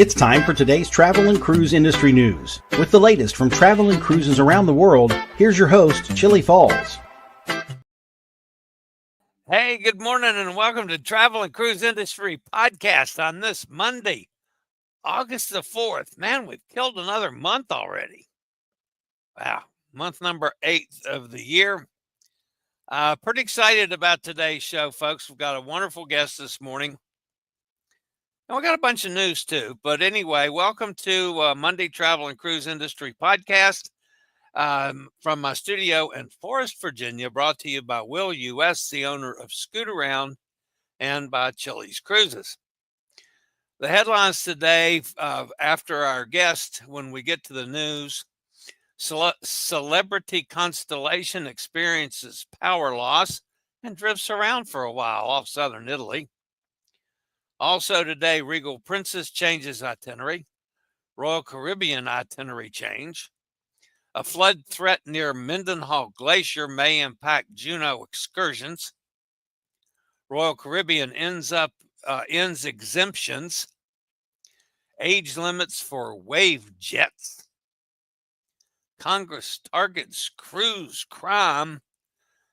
It's time for today's travel and cruise industry news. With the latest from travel and cruises around the world, here's your host, Chillie Falls. Hey, good morning and welcome to Travel and Cruise Industry Podcast on this Monday, August the 4th. Man, we've killed another month already. Wow, month number 8 of the year. Pretty excited about today's show, folks. We've got a wonderful guest this morning. And we got a bunch of news too. But anyway, welcome to Monday Travel and Cruise Industry Podcast from my studio in Forest, Virginia, brought to you by Will U.S., the owner of Scoot Around, and by Chillie's Cruises. The headlines today, after our guest, when we get to the news, Celebrity Constellation experiences power loss and drifts around for a while off southern Italy. Also today, Regal Princess Changes Itinerary, Royal Caribbean Itinerary Change. A flood threat near Mendenhall Glacier may impact Juneau excursions. Royal Caribbean ends exemptions. Age limits for wave jets. Congress targets cruise crime.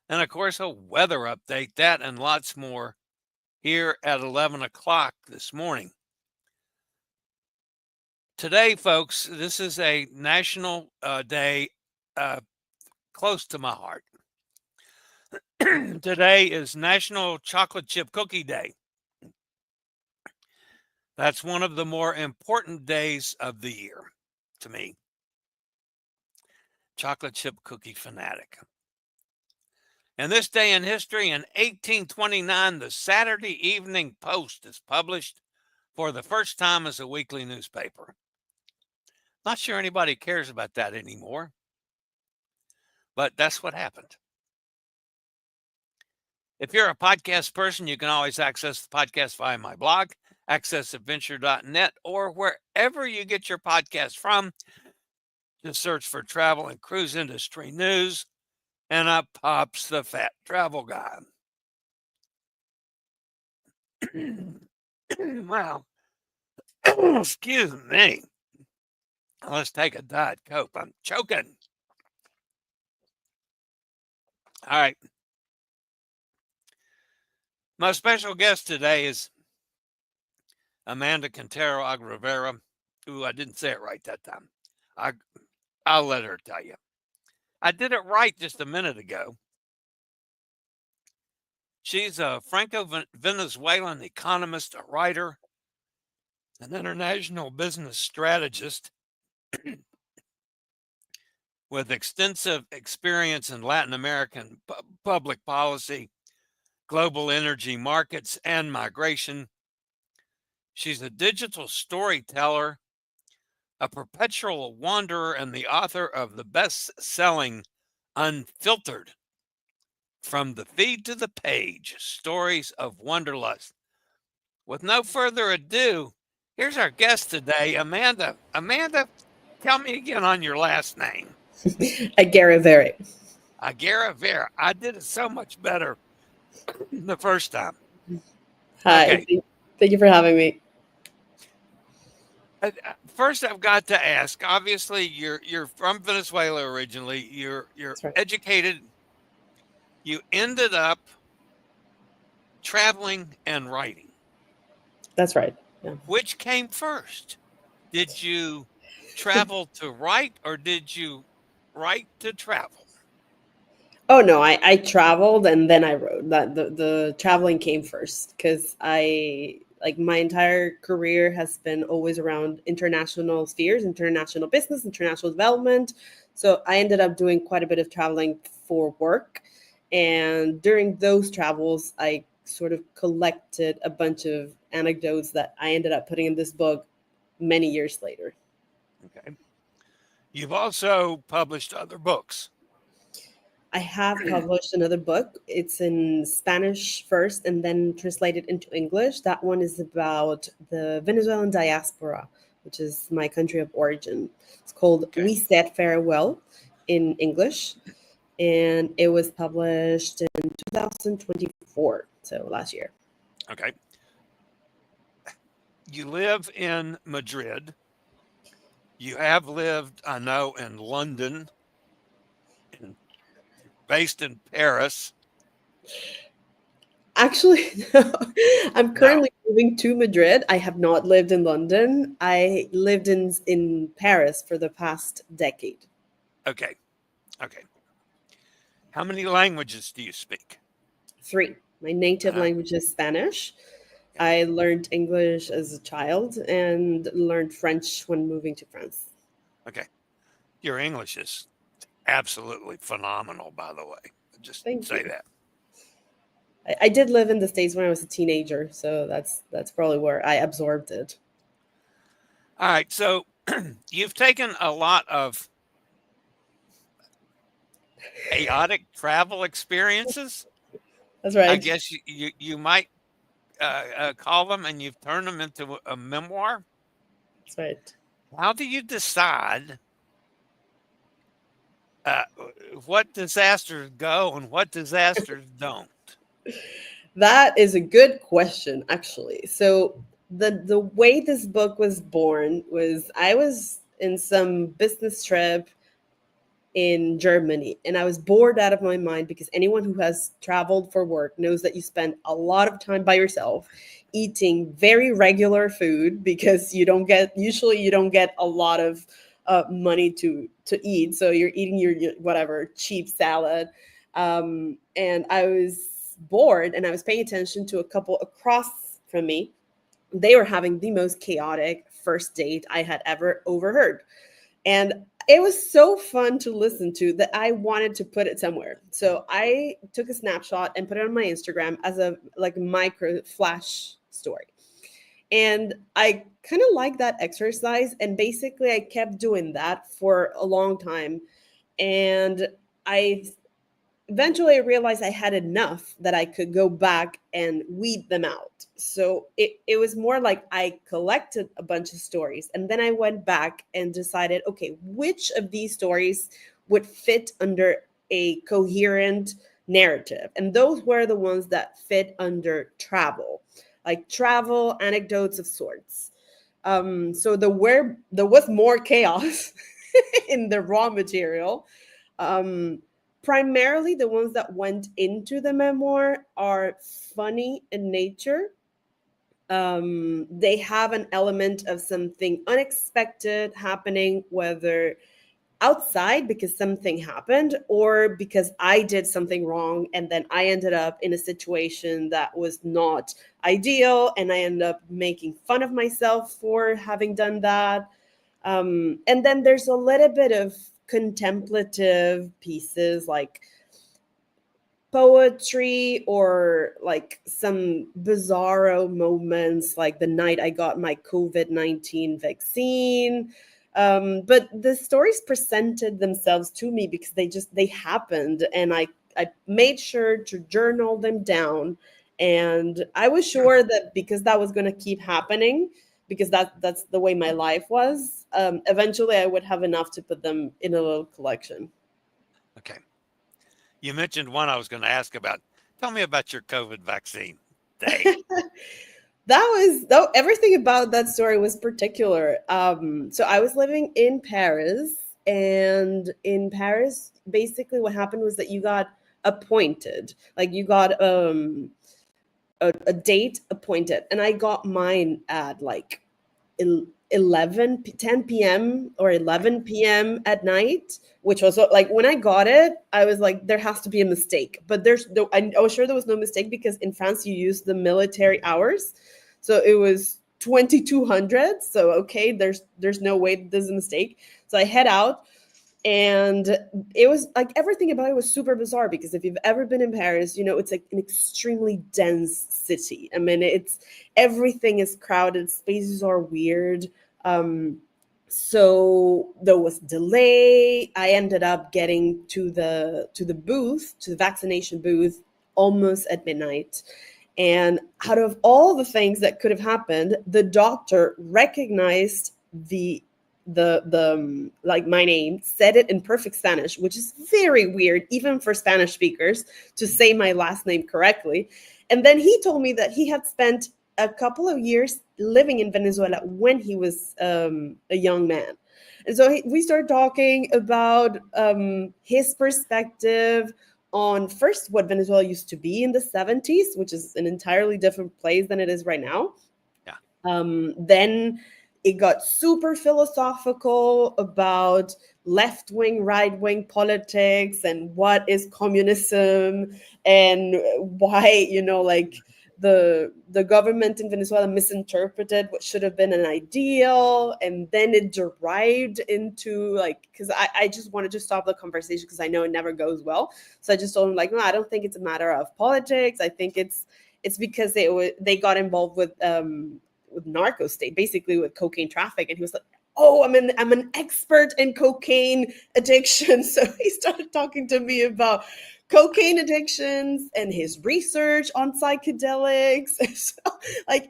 And of course, a weather update, that and lots more here at 11 o'clock this morning. Today, folks, this is a national day close to my heart. Today is National Chocolate Chip Cookie Day. That's one of the more important days of the year to me. Chocolate chip cookie fanatic. And this day in history, in 1829, the Saturday Evening Post is published for the first time as a weekly newspaper. Not sure anybody cares about that anymore, but that's what happened. If you're a podcast person, you can always access the podcast via my blog, accessadventure.net, or wherever you get your podcast from. Just search for Travel and Cruise Industry News, and up pops the fat travel guy. Wow. Excuse me. Let's take a Diet Coke. I'm choking. All right. My special guest today is Amanda Quintero Aguerrevere. Ooh, I didn't say it right that time. I'll let her tell you. I did it right just a minute ago. She's a Franco-Venezuelan economist, a writer, an international business strategist with extensive experience in Latin American public policy, global energy markets, and migration. She's a digital storyteller, a perpetual wanderer, and the author of the best-selling Unfiltered, From the Feed to the Page, Stories of Wanderlust. With no further ado, here's our guest today, Amanda. Amanda, tell me again on your last name. Aguerrevere. Aguerrevere. I did it so much better the first time. Hi. Okay. Thank you for having me. First, I've got to ask. Obviously, you're from Venezuela originally. You're right. Educated. You ended up traveling and writing. That's right. Yeah. Which came first? Did you travel to write, or did you write to travel? Oh no, I traveled and then I wrote. That the traveling came first because my entire career has been always around international spheres, international business, international development. So I ended up doing quite a bit of traveling for work. And during those travels, I sort of collected a bunch of anecdotes that I ended up putting in this book many years later. Okay. You've also published other books. I have published another book. It's in Spanish first and then translated into English. That one is about the Venezuelan diaspora, which is my country of origin. It's called We Said Farewell in English. And it was published in 2024, so last year. Okay. you live in Madrid. You have lived, I know, in London, and based in Paris. Actually, no. I'm No. currently moving to Madrid. I have not lived in London. I lived in Paris for the past decade. Okay. Okay. How many languages do you speak? 3. My native Uh, language is Spanish. yeah. I learned English as a child and learned French when moving to France. Okay. Your English is absolutely phenomenal, by the way. Just Thank say you. that. I did live in the States when I was a teenager, so that's probably where I absorbed it. All right. So you've taken a lot of chaotic travel experiences. That's I right. guess you might call them, and you've turned them into a memoir. That's right. How do you decide uh, what disasters go and what disasters don't? That is a good question, actually. So the way this book was born was I was in some business trip in Germany and I was bored out of my mind because anyone who has traveled for work knows that you spend a lot of time by yourself eating very regular food because you don't get a lot of money to eat, so you're eating your whatever cheap salad. And I was bored and I was paying attention to a couple across from me. They were having the most chaotic first date I had ever overheard. And it was so fun to listen to that I wanted to put it somewhere. So I took a snapshot and put it on my Instagram as a like micro flash story. And I kind of like that exercise. And basically I kept doing that for a long time. And I eventually I realized I had enough that I could go back and weed them out. So it was more like I collected a bunch of stories and then I went back and decided, okay, which of these stories would fit under a coherent narrative? And those were the ones that fit under travel, like travel anecdotes of sorts. So there was more chaos in the raw material. Um, Primarily the ones that went into the memoir are funny in nature. They have an element of something unexpected happening, whether outside because something happened or because I did something wrong and then I ended up in a situation that was not ideal and I ended up making fun of myself for having done that. And then there's a little bit of contemplative pieces like poetry or like some bizarro moments like the night I got my COVID-19 vaccine. But the stories presented themselves to me because they happened and I made sure to journal them down. And I was sure that because that was going to keep happening, because that's the way my life was, eventually I would have enough to put them in a little collection. Okay. You mentioned one I was going to ask about. Tell me about your COVID vaccine day. Though everything about that story was particular. So I was living in Paris, and in Paris, basically what happened was that you got appointed, like you got a date appointed, and I got mine at like 10 p.m. or 11 p.m. at night, which was like when I got it, I was like, there has to be a mistake. But I was sure there was no mistake because in France you use the military hours, so it was 2200. So okay, there's no way there's a mistake. So I head out. And it was like everything about it was super bizarre because if you've ever been in Paris, you know, it's like an extremely dense city. I mean, everything is crowded, spaces are weird. So there was delay. I ended up getting to the vaccination booth almost at midnight. And out of all the things that could have happened, the doctor recognized the like my name, said it in perfect Spanish, which is very weird even for Spanish speakers to say my last name correctly. And then he told me that he had spent a couple of years living in Venezuela when he was a young man. And so we started talking about his perspective on first what Venezuela used to be in the 70s, which is an entirely different place than it is right now. Yeah. Then it got super philosophical about left-wing, right-wing politics and what is communism and why, like the government in Venezuela misinterpreted what should have been an ideal, and then it derived into because I just wanted to stop the conversation because I know it never goes well. So I just told him no, I don't think it's a matter of politics. I think it's because they got involved with narco state, basically with cocaine traffic, and he was like, oh, I'm an expert in cocaine addiction. So he started talking to me about cocaine addictions and his research on psychedelics. So,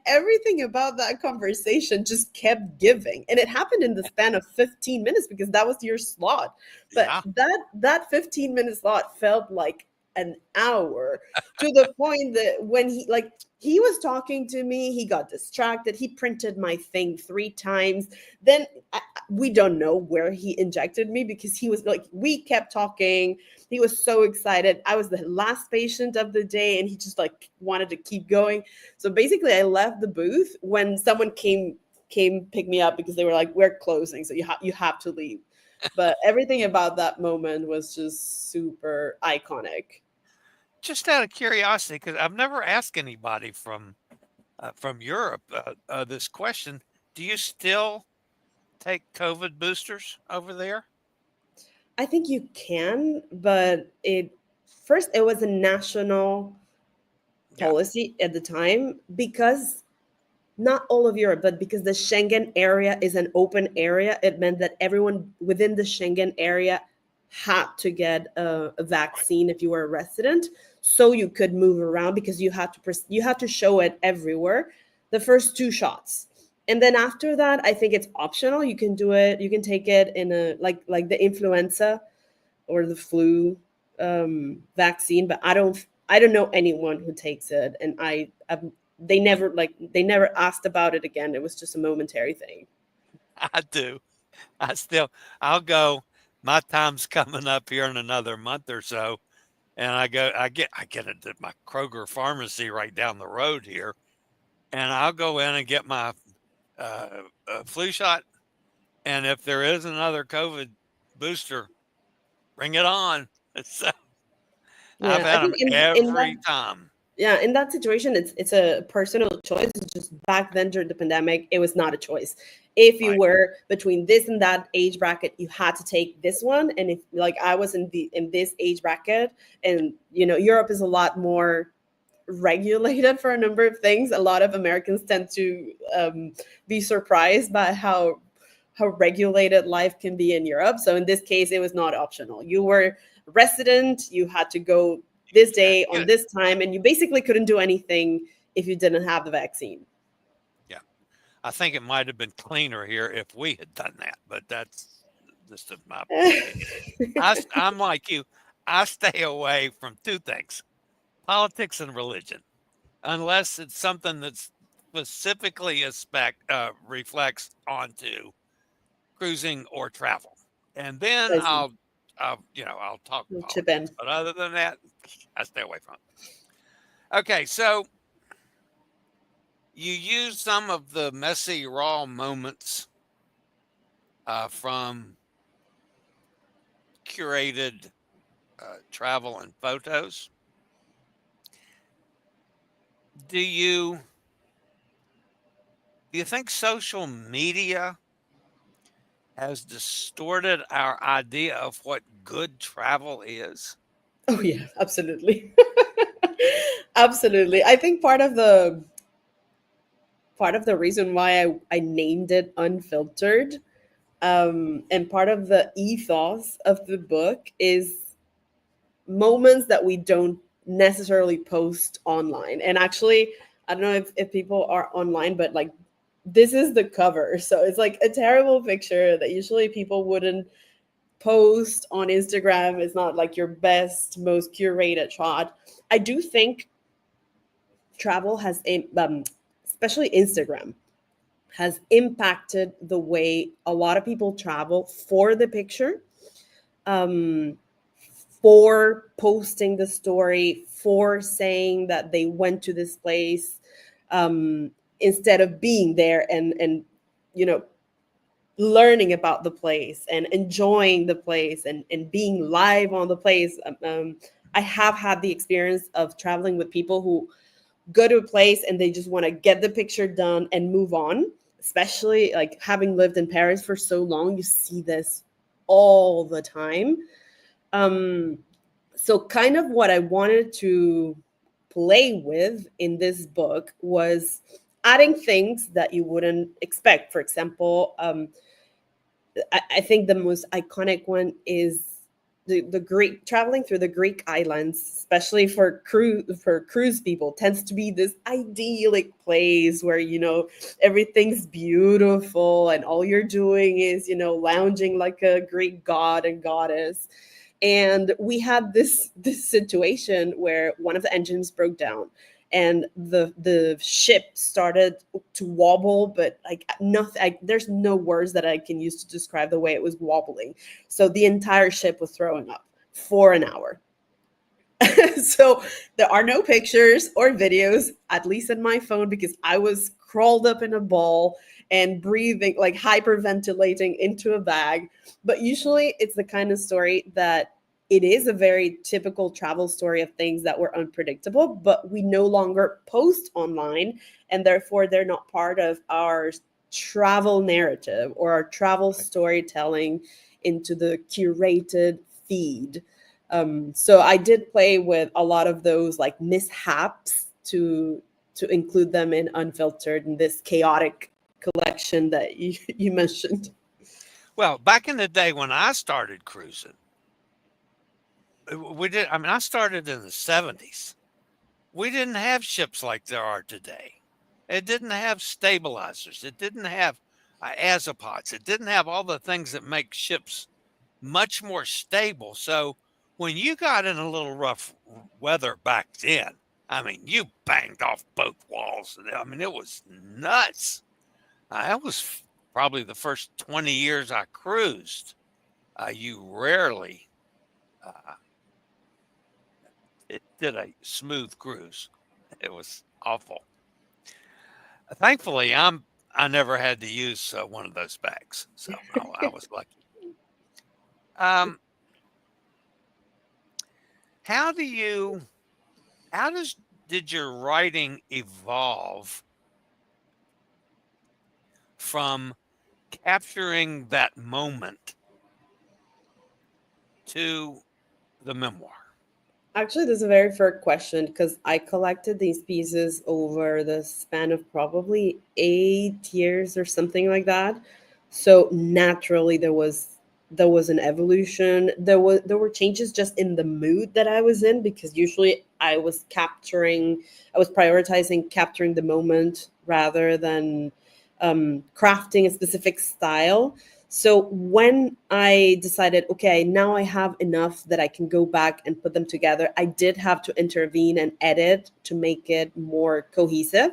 everything about that conversation just kept giving, and it happened in the span of 15 minutes because that was your slot. But Yeah. that 15-minute slot felt like an hour, to the point that when he was talking to me, he got distracted. He printed my thing 3 times. Then we don't know where he injected me because he was we kept talking. He was so excited. I was the last patient of the day, and he just wanted to keep going. So basically, I left the booth when someone came pick me up because they were like, "We're closing, so you have to leave." But everything about that moment was just super iconic. Just out of curiosity, because I've never asked anybody from Europe this question. Do you still take COVID boosters over there? I think you can, but it was a national Yeah. policy at the time because not all of Europe, but because the Schengen area is an open area, it meant that everyone within the Schengen area had to get a vaccine if you were a resident, so you could move around because you had to show it everywhere. The first 2 shots, and then after that, I think it's optional. You can do it. You can take it in a like the influenza or the flu vaccine, but I don't know anyone who takes it, and they never asked about it again. It was just a momentary thing. I do. I'll go. My time's coming up here in another month or so, and I get it at my Kroger pharmacy right down the road here, and I'll go in and get my flu shot. And if there is another COVID booster, bring it on. So I've Yeah, I had them think in that every time. yeah, in that situation, it's a personal choice. It's just back then during the pandemic, it was not a choice. If you Right. were between this and that age bracket, you had to take this one. And if I was in this age bracket, and Europe is a lot more regulated for a number of things. A lot of Americans tend to be surprised by how regulated life can be in Europe. So in this case, it was not optional. You were resident, you had to go this Yeah. day on this time, and you basically couldn't do anything if you didn't have the vaccine. Yeah. I think it might have been cleaner here if we had done that, but that's just my opinion. I'm like you. I stay away from 2 things: politics and religion, unless it's something that specifically reflects onto cruising or travel, and then I see. I'll talk We'll chip politics. in. But other than that, I stay away from it. Okay, so you use some of the messy, raw moments from curated travel and photos. Do you think social media has distorted our idea of what good travel is? Oh yeah, absolutely. Absolutely. I think part of the reason why I named it Unfiltered, and part of the ethos of the book is moments that we don't necessarily post online. And actually, I don't know if people are online, but this is the cover. So it's a terrible picture that usually people wouldn't post on Instagram. It's not your best, most curated shot. I do think travel has especially Instagram, has impacted the way a lot of people travel for the picture, for posting the story, for saying that they went to this place, instead of being there and learning about the place and enjoying the place and being live on the place. I have had the experience of traveling with people who go to a place and they just want to get the picture done and move on. Especially like having lived in Paris for so long, you see this all the time. So kind of what I wanted to play with in this book was adding things that you wouldn't expect. For example, I think the most iconic one is the Greek, traveling through the Greek islands, especially for cruise people, tends to be this idyllic place where everything's beautiful and all you're doing is lounging like a Greek god and goddess. And we had this situation where one of the engines broke down and the ship started to wobble, but like nothing, there's no words that I can use to describe the way it was wobbling. So the entire ship was throwing up for an hour. So there are no pictures or videos, at least in my phone, because I was crawled up in a ball and breathing, like hyperventilating into a bag. But usually it's the kind of story that it is a very typical travel story of things that were unpredictable, but we no longer post online, and therefore they're not part of our travel narrative or our travel storytelling into the curated feed. So I did play with a lot of those like mishaps to include them in Unfiltered and this chaotic collection that you mentioned. Well, back in the day when I started cruising, I started in the 70s. We didn't have ships like there are today. It didn't have stabilizers. It didn't have azipods. It didn't have all the things that make ships much more stable. So when you got in a little rough weather back then, you banged off both walls. It was nuts. That was probably the first 20 years I cruised. You rarely it did a smooth cruise. It was awful. Thankfully, I never had to use one of those bags, so I was lucky. Um, how did your writing evolve from capturing that moment to the memoir? Actually, this is a very fair question because I collected these pieces over the span of probably 8 years or something like that. So naturally, there was an evolution. There were changes just in the mood that I was in, because usually I was prioritizing capturing the moment rather than crafting a specific style. So when I decided, okay, now I have enough that I can go back and put them together, I did have to intervene and edit to make it more cohesive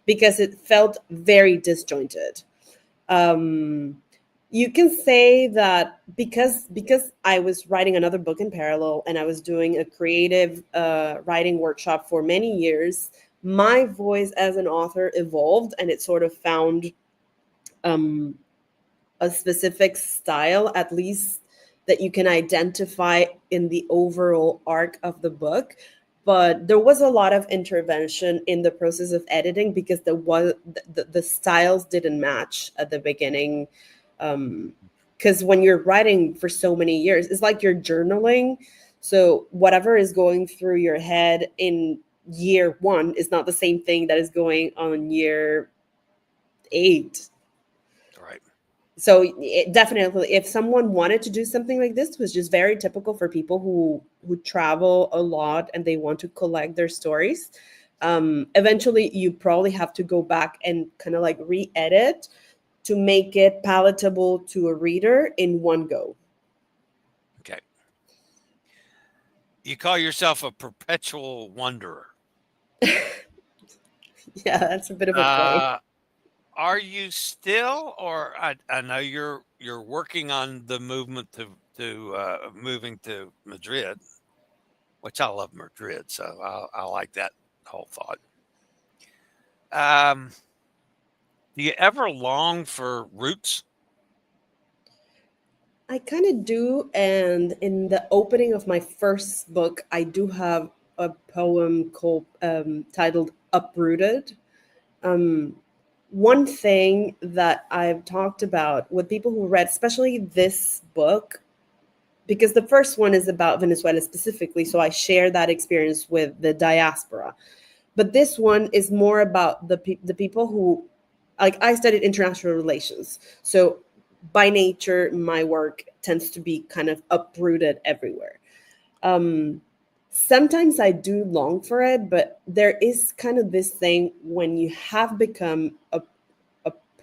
because it felt very disjointed. You can say that because I was writing another book in parallel and I was doing a creative writing workshop for many years, my voice as an author evolved and it sort of found a specific style, at least that you can identify in the overall arc of the book. But there was a lot of intervention in the process of editing because the styles didn't match at the beginning. Because when you're writing for so many years, it's like you're journaling. So whatever is going through your head in year 1 is not the same thing that is going on year 8. Right. So definitely, if someone wanted to do something like this, it was just very typical for people who travel a lot and they want to collect their stories. Eventually, you probably have to go back and kind of like re-edit to make it palatable to a reader in one go. Okay. You call yourself a perpetual wanderer. Yeah, that's a bit of a play. Are you still, or I know you're working on the movement to moving to Madrid, which I love Madrid, so I like that whole thought. Um, do you ever long for roots? I kind of do. And in the opening of my first book, I do have a poem called titled Uprooted. Um, One thing that I've talked about with people who read, especially this book, because the first one is about Venezuela specifically, so I share that experience with the diaspora. But this one is more about the people who, like, I studied international relations, so by nature my work tends to be kind of uprooted everywhere. um Sometimes I do long for it, but there is kind of this thing when you have become a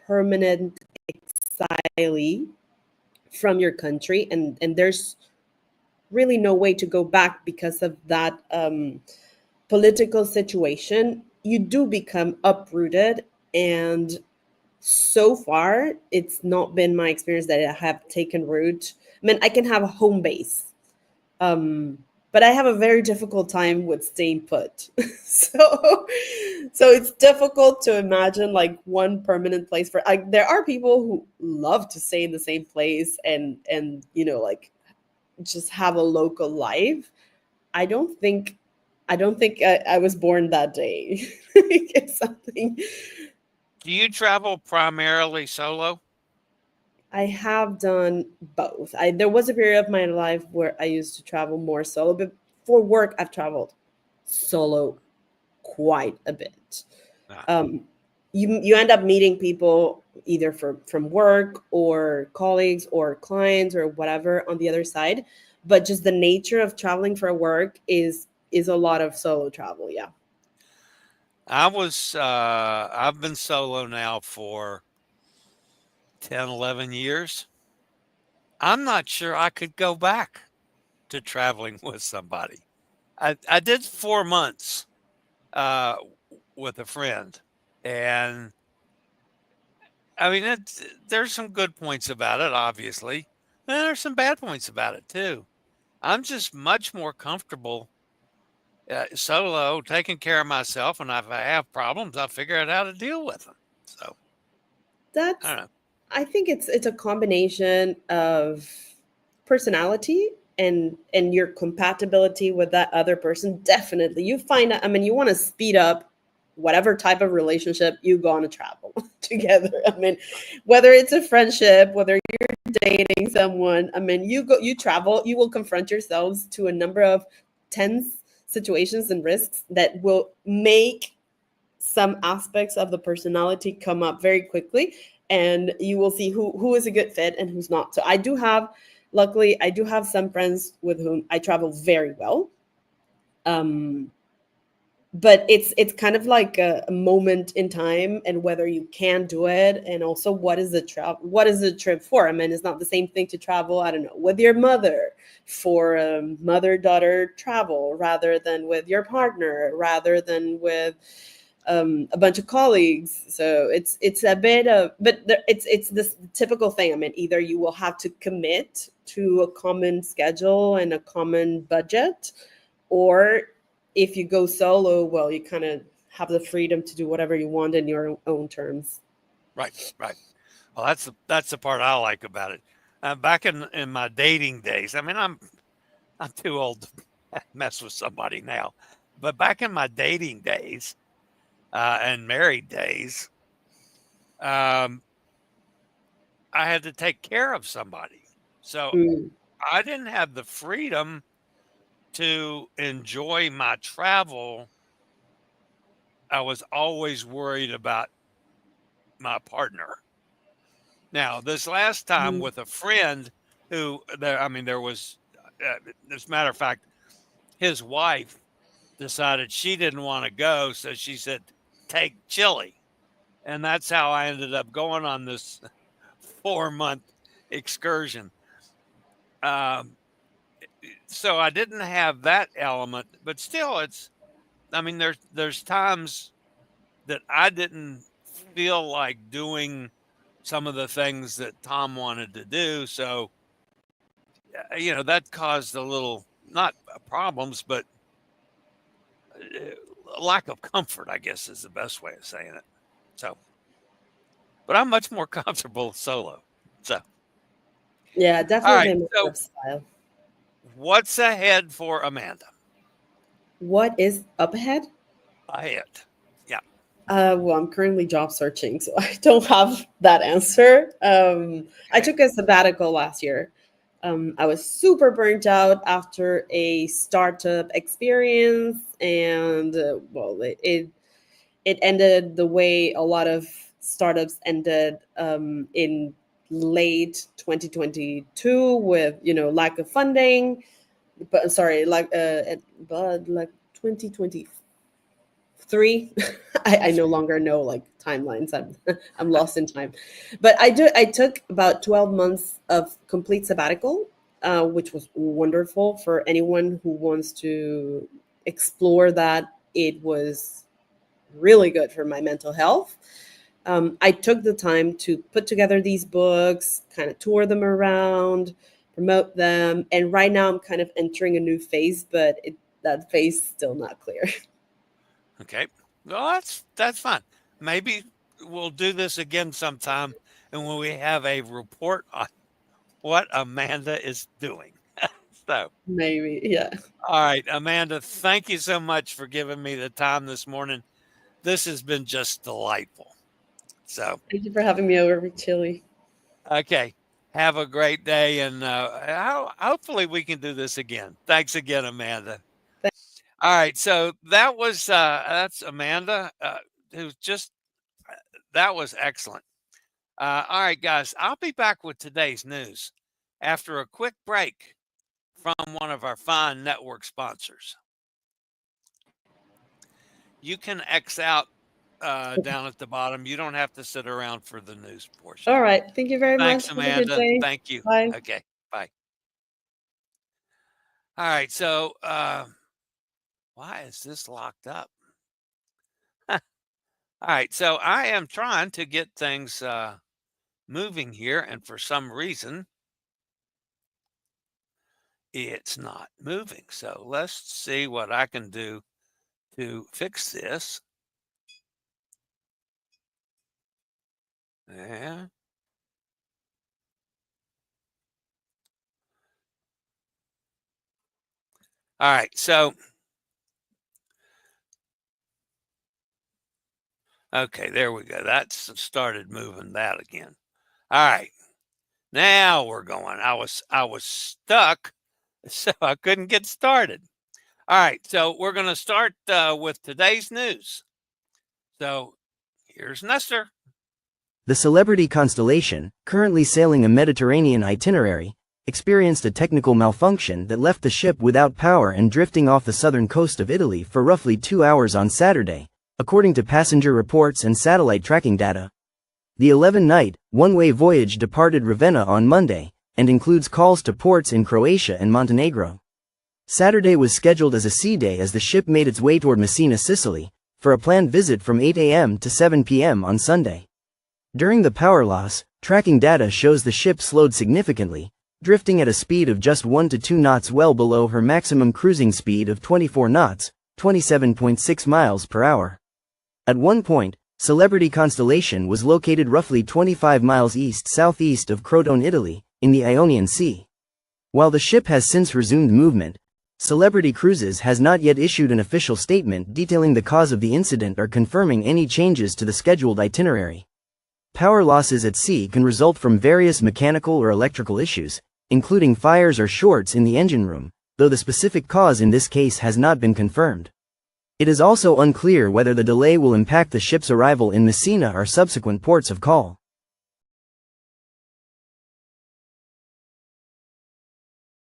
permanent exilee from your country, and there's really no way to go back because of that political situation. You do become uprooted. And so far it's not been my experience that I have taken root. I mean, I can have a home base, um but I have a very difficult time with staying put. So it's difficult to imagine like one permanent place for, like, there are people who love to stay in the same place and like just have a local life. I don't think I was born that day. It's something. Do you travel primarily solo? I have done both. There was a period of my life where I used to travel more solo, but for work, I've traveled solo quite a bit. Ah, Um, you end up meeting people either from work or colleagues or clients or whatever on the other side, but just the nature of traveling for work is a lot of solo travel. Yeah. I've been solo now for 10, 11 years. I'm not sure I could go back to traveling with somebody. I did 4 months uh, with a friend, and I mean, there's some good points about it, obviously, and there's some bad points about it too. I'm just much more comfortable solo, taking care of myself, and if I have problems, I figure out how to deal with them. So I That's don't know. I think it's a combination of personality and your compatibility with that other person. Definitely. You find out, I mean, you want to speed up whatever type of relationship you go on to travel together. I mean, whether it's a friendship, whether you're dating someone, I mean, you travel, you will confront yourselves to a number of tense situations and risks that will make some aspects of the personality come up very quickly, and you will see who is a good fit and who's not. So luckily I do have some friends with whom I travel very well. um but it's kind of like a moment in time, and whether you can do it, and also what is the trip for. I mean, it's not the same thing to travel, I don't know, with your mother for mother-daughter travel, rather than with your partner, rather than with a bunch of colleagues. So it's a bit of, but it's this typical thing. I mean, either you will have to commit to a common schedule and a common budget, or if you go solo, well, you kind of have the freedom to do whatever you want in your own terms. Right, right. Well, that's the part I like about it. Back in my dating days, I mean, I'm too old to mess with somebody now, but back in my dating days and married days, um, I had to take care of somebody, so Mm. I didn't have the freedom to enjoy my travel. I was always worried about my partner. Now, this last time Mm. with a friend who there, I mean, there was, as a matter of fact, his wife decided she didn't want to go. So she said, take Chillie. And that's how I ended up going on this 4 month excursion. Um, so I didn't have that element, but still, I mean, there's times that I didn't feel like doing some of the things that Tom wanted to do. So, that caused a little, not problems, but a lack of comfort, I guess is the best way of saying it. So, but I'm much more comfortable solo. So, Yeah, all definitely right. my So, style. what's ahead for Amanda? What is up ahead? Ahead. Yeah. Well, I'm currently job searching, so I don't have that answer. I Okay. took a sabbatical last year. I was super burnt out after a startup experience, and it ended the way a lot of startups ended in late 2022 with lack of funding. But sorry, but like 2023. I no longer know like timelines. I'm lost in time. But I took about 12 months of complete sabbatical, which was wonderful for anyone who wants to explore that. It was really good for my mental health. I took the time to put together these books, kind of tour them around, promote them, and right now I'm kind of entering a new phase, but that phase is still not clear. Okay. Well, that's fine. Maybe we'll do this again sometime, and when we have a report on what Amanda is doing. So, Maybe, yeah. all right, Amanda, thank you so much for giving me the time this morning. This has been just delightful. So, Thank you for having me over, Chillie. okay, have a great day, and hopefully we can do this again. Thanks again, Amanda. All right, so that's Amanda, who's just that was excellent. All right, guys, I'll be back with today's news after a quick break from one of our fine network sponsors. You can X out down at the bottom. You don't have to sit around for the news portion. All right. Thank you very Thanks, much. Have a good Amanda. day. Thank you. Bye. Okay, bye. All right, so why is this locked up? All right, so I am trying to get things moving here, and for some reason, it's not moving. So let's see what I can do to fix this. Yeah. All right, so okay, there we go. That's started moving that again. All right. Now we're going. I was stuck, so I couldn't get started. All right, so we're going to start with today's news. So here's Nestor. The celebrity Constellation, currently sailing a Mediterranean itinerary, experienced a technical malfunction that left the ship without power and drifting off the southern coast of Italy for roughly 2 hours on Saturday, according to passenger reports and satellite tracking data. The 11-night, one-way voyage departed Ravenna on Monday, and includes calls to ports in Croatia and Montenegro. Saturday was scheduled as a sea day as the ship made its way toward Messina, Sicily, for a planned visit from 8 a.m. to 7 p.m. on Sunday. During the power loss, tracking data shows the ship slowed significantly, drifting at a speed of just 1 to 2 knots, well below her maximum cruising speed of 24 knots, 27.6 miles per hour. At one point, Celebrity Constellation was located roughly 25 miles east-southeast of Crotone, Italy, in the Ionian Sea. While the ship has since resumed movement, Celebrity Cruises has not yet issued an official statement detailing the cause of the incident or confirming any changes to the scheduled itinerary. Power losses at sea can result from various mechanical or electrical issues, including fires or shorts in the engine room, though the specific cause in this case has not been confirmed. It is also unclear whether the delay will impact the ship's arrival in Messina or subsequent ports of call.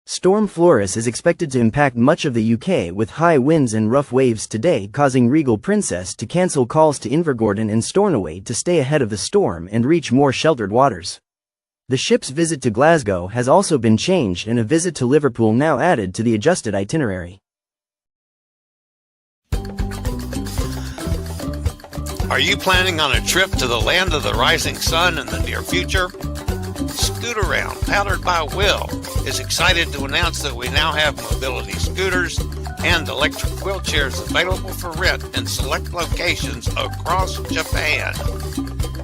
Storm Floris is expected to impact much of the UK with high winds and rough waves today, causing Regal Princess to cancel calls to Invergordon and Stornoway to stay ahead of the storm and reach more sheltered waters. The ship's visit to Glasgow has also been changed and a visit to Liverpool now added to the adjusted itinerary. Are you planning on a trip to the land of the rising sun in the near future? Scoot-Around, powered by Will, is excited to announce that we now have mobility scooters and electric wheelchairs available for rent in select locations across Japan,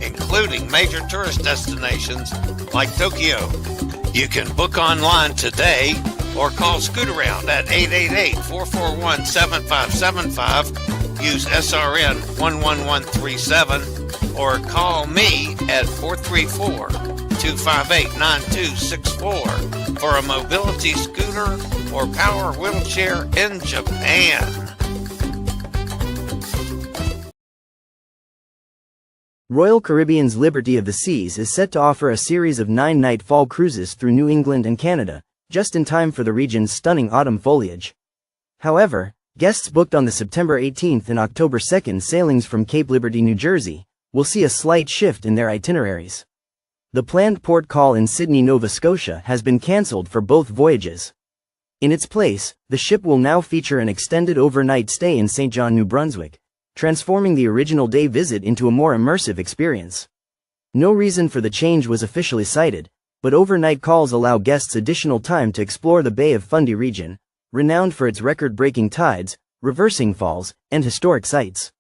including major tourist destinations like Tokyo. You can book online today or call Scoot-Around at 888-441-7575, use SRN 11137, or call me at 434-258-9264 for a mobility scooter or power wheelchair in Japan. Royal Caribbean's Liberty of the Seas is set to offer a series of 9-night fall cruises through New England and Canada, just in time for the region's stunning autumn foliage. However, guests booked on the September 18th and October 2nd sailings from Cape Liberty, New Jersey, will see a slight shift in their itineraries. The planned port call in Sydney, Nova Scotia has been cancelled for both voyages. In its place, the ship will now feature an extended overnight stay in St. John, New Brunswick, transforming the original day visit into a more immersive experience. No reason for the change was officially cited, but overnight calls allow guests additional time to explore the Bay of Fundy region, renowned for its record-breaking tides, reversing falls, and historic sites.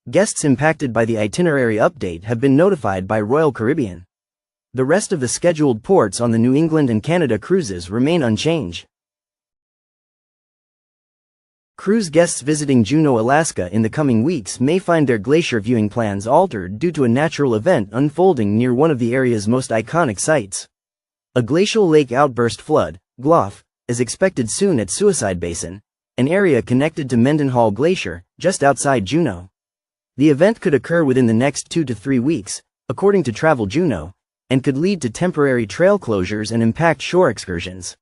Guests impacted by the itinerary update have been notified by Royal Caribbean. The rest of the scheduled ports on the New England and Canada cruises remain unchanged. Cruise guests visiting Juneau, Alaska in the coming weeks may find their glacier viewing plans altered due to a natural event unfolding near one of the area's most iconic sites. A glacial lake outburst flood, GLOF, is expected soon at Suicide Basin, an area connected to Mendenhall Glacier, just outside Juneau. The event could occur within the next 2 to 3 weeks, according to Travel Juneau, and could lead to temporary trail closures and impact shore excursions.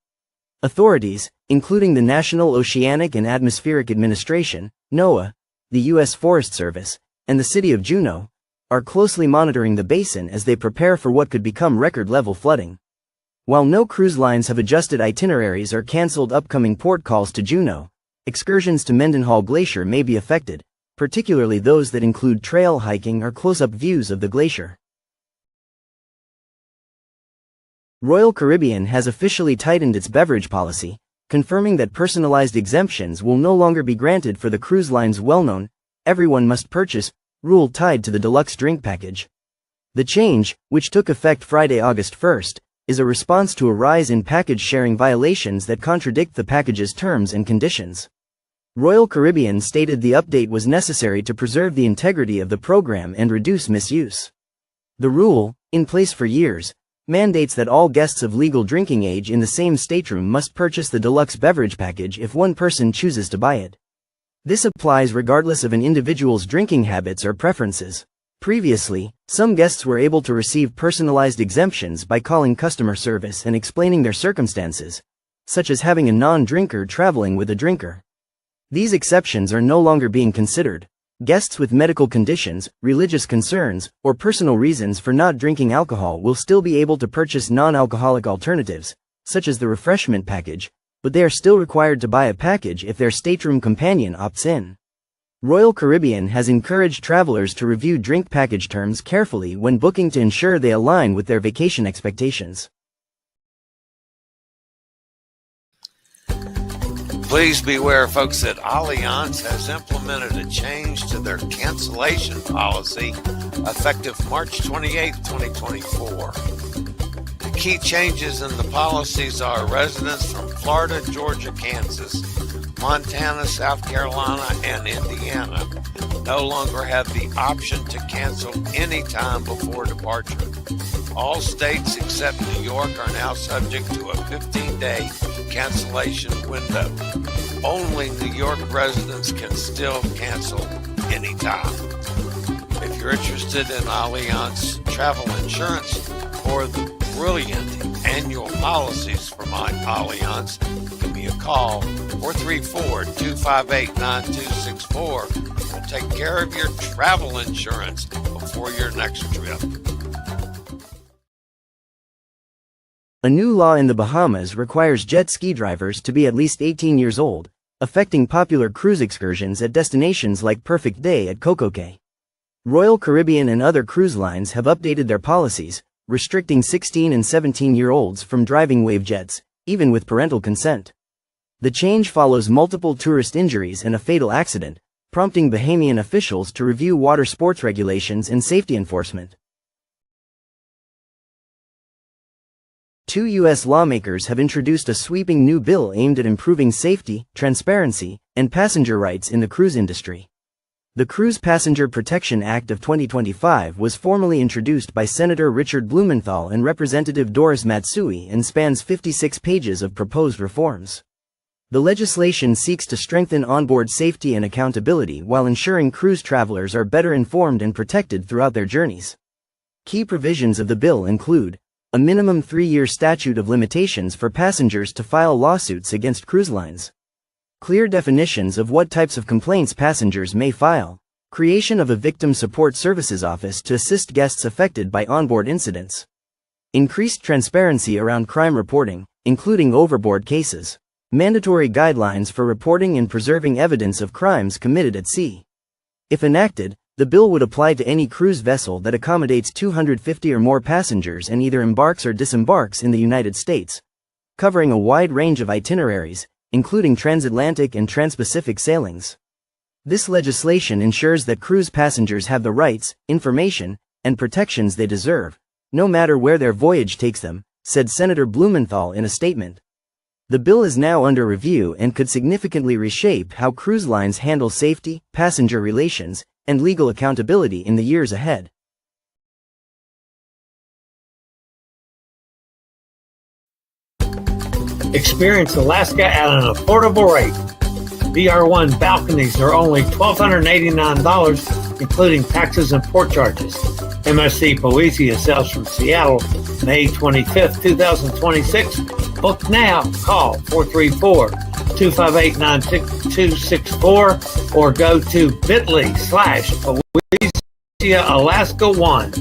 Authorities, including the National Oceanic and Atmospheric Administration, NOAA, the U.S. Forest Service, and the city of Juneau, are closely monitoring the basin as they prepare for what could become record-level flooding. While no cruise lines have adjusted itineraries or canceled upcoming port calls to Juneau, excursions to Mendenhall Glacier may be affected, particularly those that include trail hiking or close-up views of the glacier. Royal Caribbean has officially tightened its beverage policy, confirming that personalized exemptions will no longer be granted for the cruise line's well-known, everyone must purchase, rule tied to the deluxe drink package. The change, which took effect Friday, August 1st, is a response to a rise in package sharing violations that contradict the package's terms and conditions. Royal Caribbean stated the update was necessary to preserve the integrity of the program and reduce misuse. The rule, in place for years, mandates that all guests of legal drinking age in the same stateroom must purchase the deluxe beverage package if one person chooses to buy it. This applies regardless of an individual's drinking habits or preferences. Previously, some guests were able to receive personalized exemptions by calling customer service and explaining their circumstances, such as having a non-drinker traveling with a drinker. These exceptions are no longer being considered. Guests with medical conditions, religious concerns, or personal reasons for not drinking alcohol will still be able to purchase non-alcoholic alternatives, such as the refreshment package, but they are still required to buy a package if their stateroom companion opts in. Royal Caribbean has encouraged travelers to review drink package terms carefully when booking to ensure they align with their vacation expectations. Please beware, folks, that Allianz has implemented a change to their cancellation policy effective March 28, 2024. The key changes in the policies are residents from Florida, Georgia, Kansas, Montana, South Carolina, and Indiana no longer have the option to cancel any time before departure. All states except New York are now subject to a 15-day cancellation window. Only New York residents can still cancel anytime. If you're interested in Allianz travel insurance or the brilliant annual policies from Allianz, give me a call, 434-258-9264. We'll take care of your travel insurance before your next trip. A new law in the Bahamas requires jet ski drivers to be at least 18 years old, affecting popular cruise excursions at destinations like Perfect Day at Coco Cay. Royal Caribbean and other cruise lines have updated their policies, restricting 16 and 17-year-olds from driving wave jets, even with parental consent. The change follows multiple tourist injuries and a fatal accident, prompting Bahamian officials to review water sports regulations and safety enforcement. 2 U.S. lawmakers have introduced a sweeping new bill aimed at improving safety, transparency, and passenger rights in the cruise industry. The Cruise Passenger Protection Act of 2025 was formally introduced by Senator Richard Blumenthal and Representative Doris Matsui and spans 56 pages of proposed reforms. The legislation seeks to strengthen onboard safety and accountability while ensuring cruise travelers are better informed and protected throughout their journeys. Key provisions of the bill include a minimum 3-year statute of limitations for passengers to file lawsuits against cruise lines, clear definitions of what types of complaints passengers may file, creation of a victim support services office to assist guests affected by onboard incidents, increased transparency around crime reporting, including overboard cases, mandatory guidelines for reporting and preserving evidence of crimes committed at sea. If enacted, the bill would apply to any cruise vessel that accommodates 250 or more passengers and either embarks or disembarks in the United States, covering a wide range of itineraries, including transatlantic and transpacific sailings. This legislation ensures that cruise passengers have the rights, information, and protections they deserve, no matter where their voyage takes them, said Senator Blumenthal in a statement. The bill is now under review and could significantly reshape how cruise lines handle safety, passenger relations, and legal accountability in the years ahead. Experience Alaska at an affordable rate. VR1 balconies are only $1,289, including taxes and port charges. MSC Poesia sells from Seattle, May 25th, 2026. Book now. Call 434-258-9264 or go to bit.ly/Poesia Alaska 1.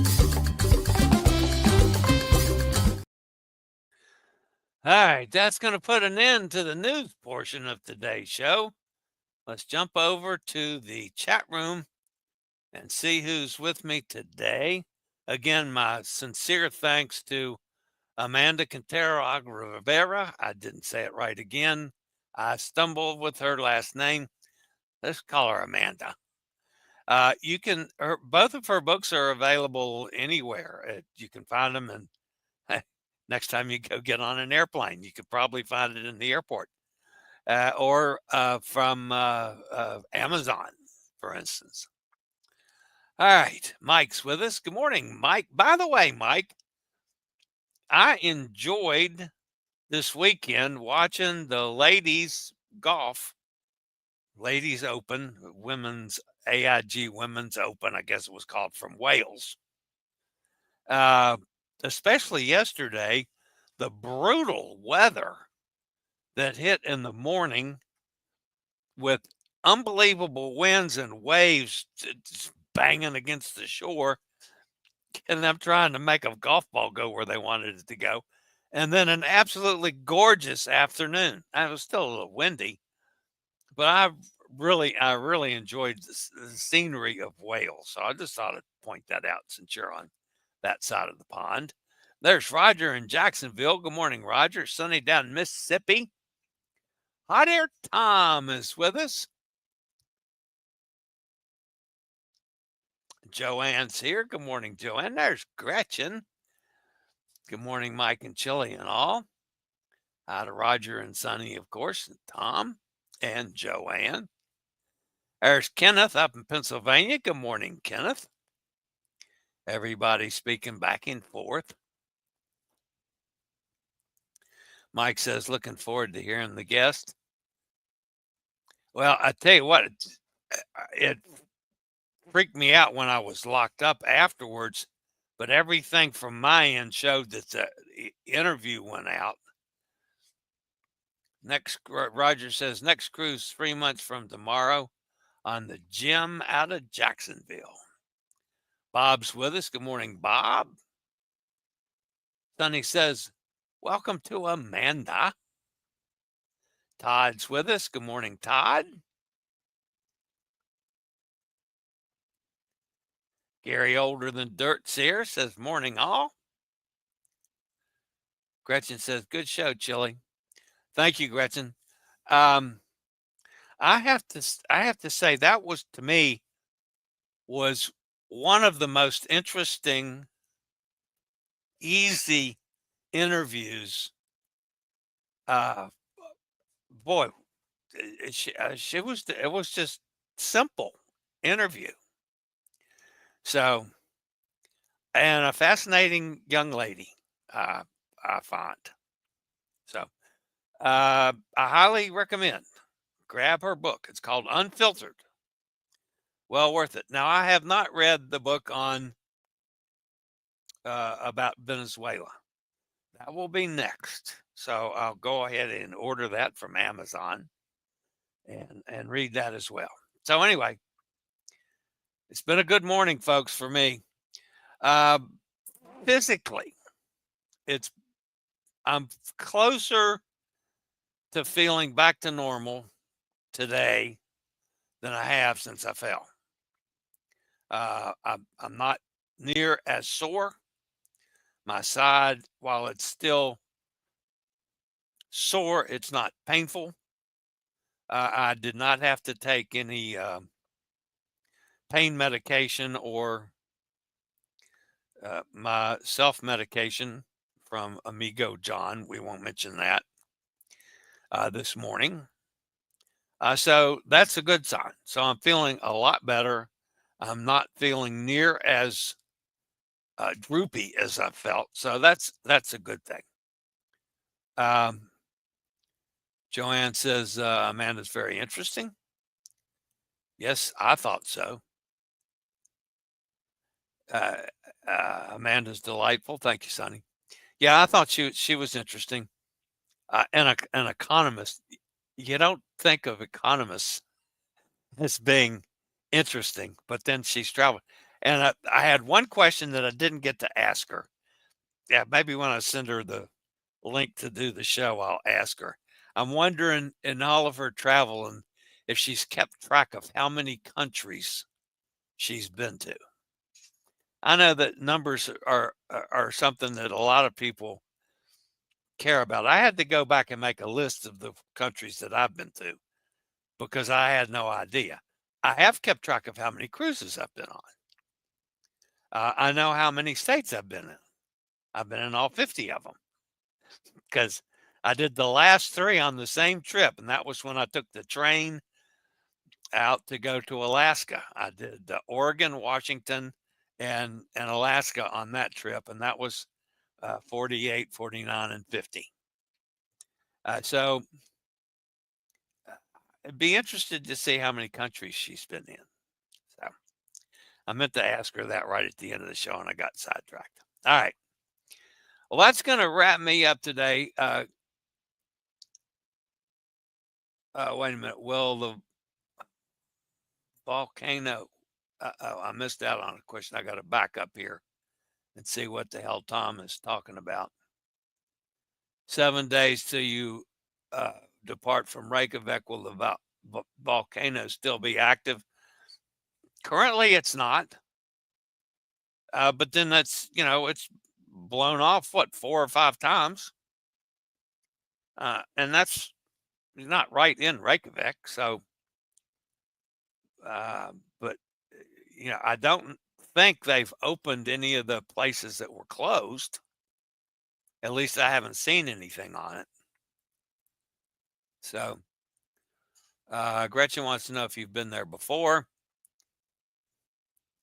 All right, that's going to put an end to the news portion of today's show. Let's jump over to the chat room and see who's with me today. Again, my sincere thanks to Amanda Quintero Aguerrevere. I didn't say it right again. I stumbled with her last name. Let's call her Amanda. Both of her books are available anywhere. You can find them, and next time you go get on an airplane, you could probably find it in the airport or from Amazon, for instance. All right, Mike's with us. Good morning, Mike. By the way, Mike, I enjoyed this weekend watching the ladies golf, ladies open, women's AIG women's open, I guess it was called, from Wales. Especially yesterday, the brutal weather that hit in the morning with unbelievable winds and waves just banging against the shore, and them trying to make a golf ball go where they wanted it to go. And then an absolutely gorgeous afternoon. It was still a little windy, but I really enjoyed the scenery of Wales. So I just thought I'd point that out since you're on that side of the pond. There's Roger in Jacksonville. Good morning, Roger. Sunny down in Mississippi. Hot Air Tom is with us. Joanne's here. Good morning, Joanne. There's Gretchen. Good morning, Mike and Chillie and all. Hi to Roger and Sunny, of course, and Tom and Joanne. There's Kenneth up in Pennsylvania. Good morning, Kenneth. Everybody speaking back and forth. Mike says, looking forward to hearing the guest. Well, I tell you what, it freaked me out when I was locked up afterwards, but everything from my end showed that the interview went out. Roger says, next cruise 3 months from tomorrow on the Gem out of Jacksonville. Bob's with us. Good morning, Bob. Sonny says, welcome to Amanda. Todd's with us. Good morning, Todd. Gary Older Than Dirt Seer says, morning all. Gretchen says, good show, Chillie. Thank you, Gretchen. I have to say that was, to me, was one of the most interesting, easy interviews. Boy, it was just simple interview. So, and a fascinating young lady, I find. So, I highly recommend grab her book. It's called Unfiltered. Well worth it. Now, I have not read the book on about Venezuela. That will be next. So I'll go ahead and order that from Amazon and read that as well. So anyway, it's been a good morning, folks, for me. Physically, I'm closer to feeling back to normal today than I have since I fell. I'm not near as sore. My side, while it's still sore, it's not painful. I did not have to take any pain medication or my self-medication from Amigo John. We won't mention that this morning. So that's a good sign. So I'm feeling a lot better. I'm not feeling near as droopy as I felt. So that's a good thing. Joanne says, Amanda's very interesting. Yes, I thought so. Amanda's delightful. Thank you, Sonny. Yeah, I thought she was interesting. And an economist. You don't think of economists as being interesting, but then she's traveled. And I had one question that I didn't get to ask her. Yeah, maybe when I send her the link to do the show, I'll ask her. I'm wondering, in all of her travel, and if she's kept track of how many countries she's been to. I know that numbers are something that a lot of people care about. I had to go back and make a list of the countries that I've been to because I had no idea. I have kept track of how many cruises I've been on. I know how many states I've been in. I've been in all 50 of them because I did the last 3 on the same trip, and that was when I took the train out to go to Alaska. I did Oregon, Washington, and Alaska on that trip, and that was 48, 49, and 50. So I'd be interested to see how many countries she's been in. So I meant to ask her that right at the end of the show, and I got sidetracked. All right. Well, that's going to wrap me up today. Wait a minute. Will the volcano... I missed out on a question. I got to back up here and see what the hell Tom is talking about. 7 days till you depart from Reykjavik. Will the volcano still be active? Currently, it's not. But then that's, it's blown off, 4 or 5 times. And that's not right in Reykjavik. So, but, I don't think they've opened any of the places that were closed. At least I haven't seen anything on it. So, Gretchen wants to know if you've been there before.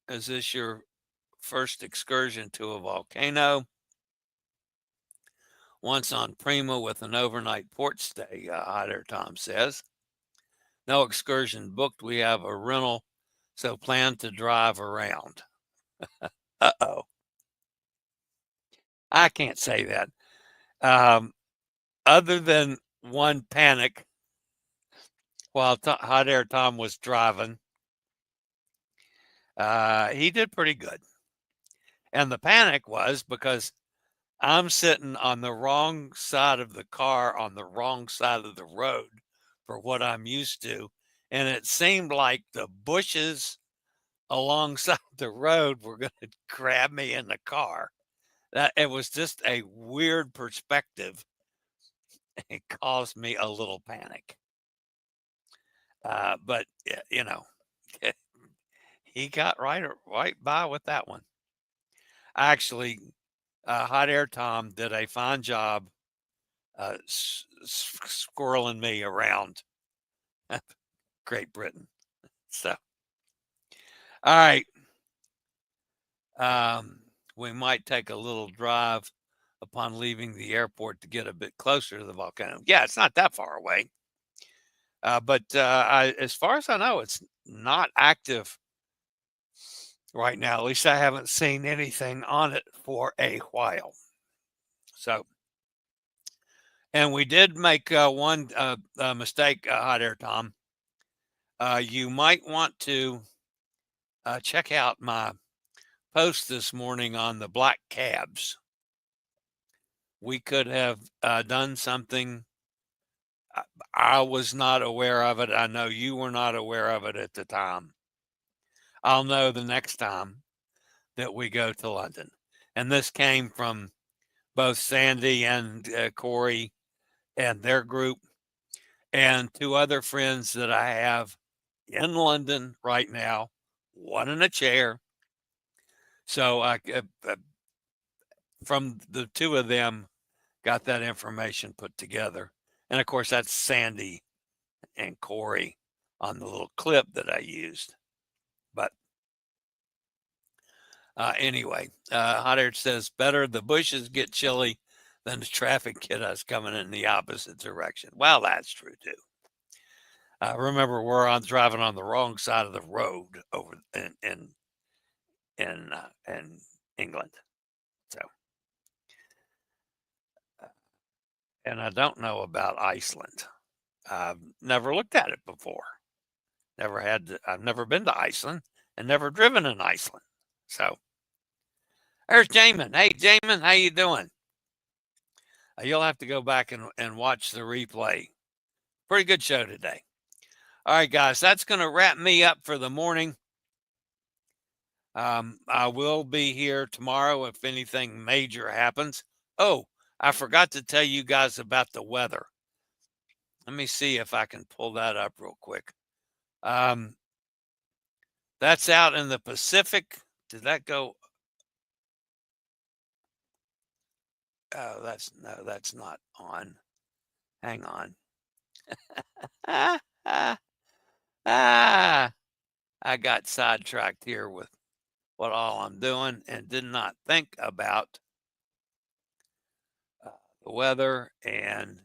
Is this your first excursion to a volcano? Once on Prima with an overnight port stay, Hot Air Tom says. No excursion booked. We have a rental, so plan to drive around. Uh-oh. I can't say that. Other than one panic while Hot Air Tom was driving, he did pretty good. And the panic was because I'm sitting on the wrong side of the car on the wrong side of the road for what I'm used to. And it seemed like the bushes alongside the road were going to grab me in the car. That it was just a weird perspective. It caused me a little panic. But you know, he got right by with that one. Actually, Hot Air Tom did a fine job squirreling me around Great Britain. So, all right. We might take a little drive upon leaving the airport to get a bit closer to the volcano. Yeah, it's not that far away. But as far as I know, it's not active right now. At least I haven't seen anything on it for a while. So, and we did make one mistake, Hot Air Tom. You might want to check out my post this morning on the black cabs. We could have done something. I was not aware of it. I know you were not aware of it at the time. I'll know the next time that we go to London. And this came from both Sandy and Corey and their group, and two other friends that I have in London right now, one in a chair. So I, from the two of them, got that information put together. And of course, that's Sandy and Corey on the little clip that I used. But anyway, Hot Air says, better the bushes get chilly than the traffic get us coming in the opposite direction. Well, that's true too. Remember, we're driving on the wrong side of the road over in England. So, and I don't know about Iceland. I've never looked at it before. I've never been to Iceland and never driven in Iceland. So there's Jamin. Hey, Jamin, how you doing? You'll have to go back and watch the replay. Pretty good show today. All right, guys, that's going to wrap me up for the morning. I will be here tomorrow if anything major happens. Oh, I forgot to tell you guys about the weather. Let me see if I can pull that up real quick. That's out in the Pacific. Did that go? Oh, that's not on. Hang on. I got sidetracked here with what all I'm doing and did not think about the weather. And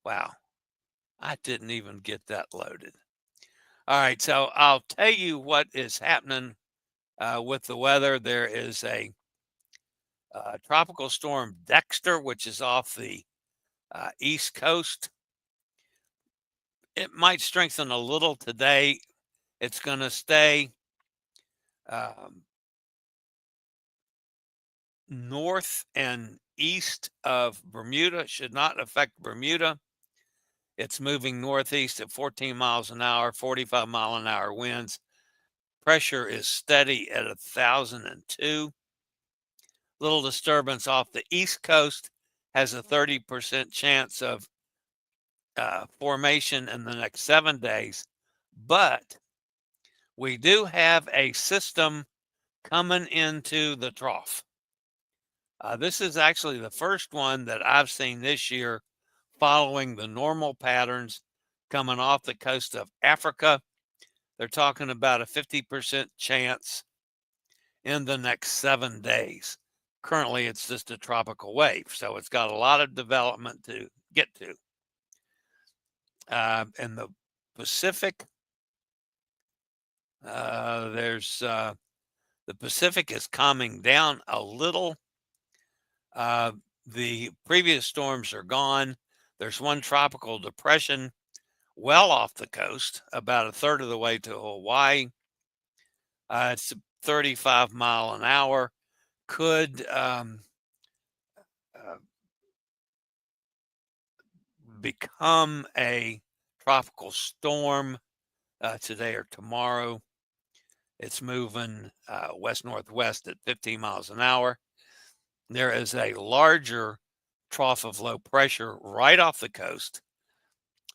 wow, I didn't even get that loaded. All right, so I'll tell you what is happening with the weather. There is a tropical storm Dexter, which is off the East Coast. It might strengthen a little today. It's going to stay north and east of Bermuda. Should not affect Bermuda. It's moving northeast at 14 miles an hour, 45 mile an hour winds. Pressure is steady at 1,002. Little disturbance off the East Coast has a 30% chance of formation in the next 7 days. But we do have a system coming into the trough. This is actually the first one that I've seen this year following the normal patterns coming off the coast of Africa. They're talking about a 50% chance in the next 7 days. Currently, it's just a tropical wave, so it's got a lot of development to get to. In the Pacific, the Pacific is calming down a little. The previous storms are gone. There's one tropical depression well off the coast, about a third of the way to Hawaii. It's 35 mile an hour. Could become a tropical storm today or tomorrow. It's moving west-northwest at 15 miles an hour. There is a larger trough of low pressure right off the coast.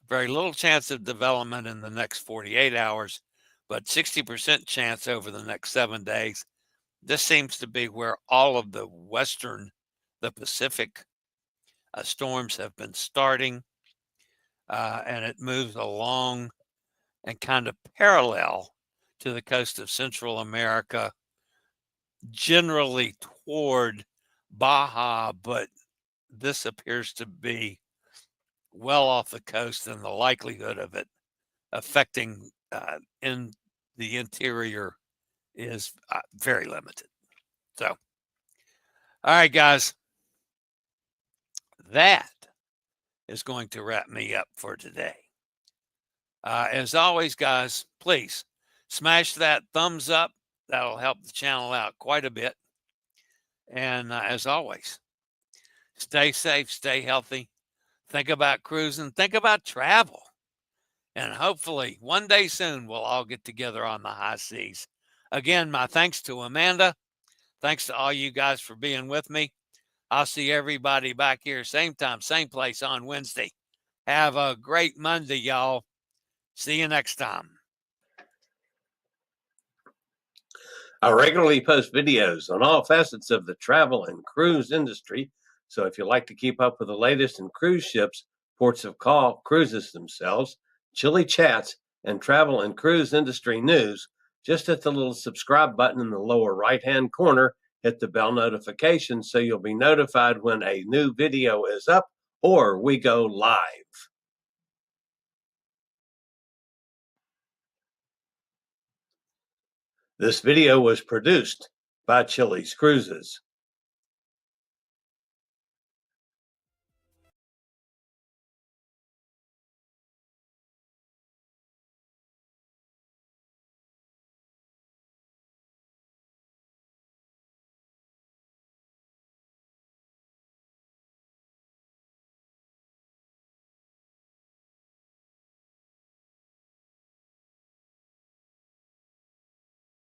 Very little chance of development in the next 48 hours, but 60% chance over the next 7 days. This seems to be where all of the Pacific storms have been starting, and it moves along and kind of parallel to the coast of Central America, generally toward Baja, but this appears to be well off the coast, and the likelihood of it affecting in the interior is very limited. So, all right, guys, that is going to wrap me up for today. As always, guys, please smash that thumbs up. That'll help the channel out quite a bit. And as always, stay safe, stay healthy. Think about cruising, think about travel. And hopefully one day soon, we'll all get together on the high seas. Again, my thanks to Amanda. Thanks to all you guys for being with me. I'll see everybody back here, same time, same place on Wednesday. Have a great Monday, y'all. See you next time. I regularly post videos on all facets of the travel and cruise industry. So if you like to keep up with the latest in cruise ships, ports of call, cruises themselves, Chillie Chats, and travel and cruise industry news, just hit the little subscribe button in the lower right-hand corner. Hit the bell notification so you'll be notified when a new video is up or we go live. This video was produced by Chillie's Cruises.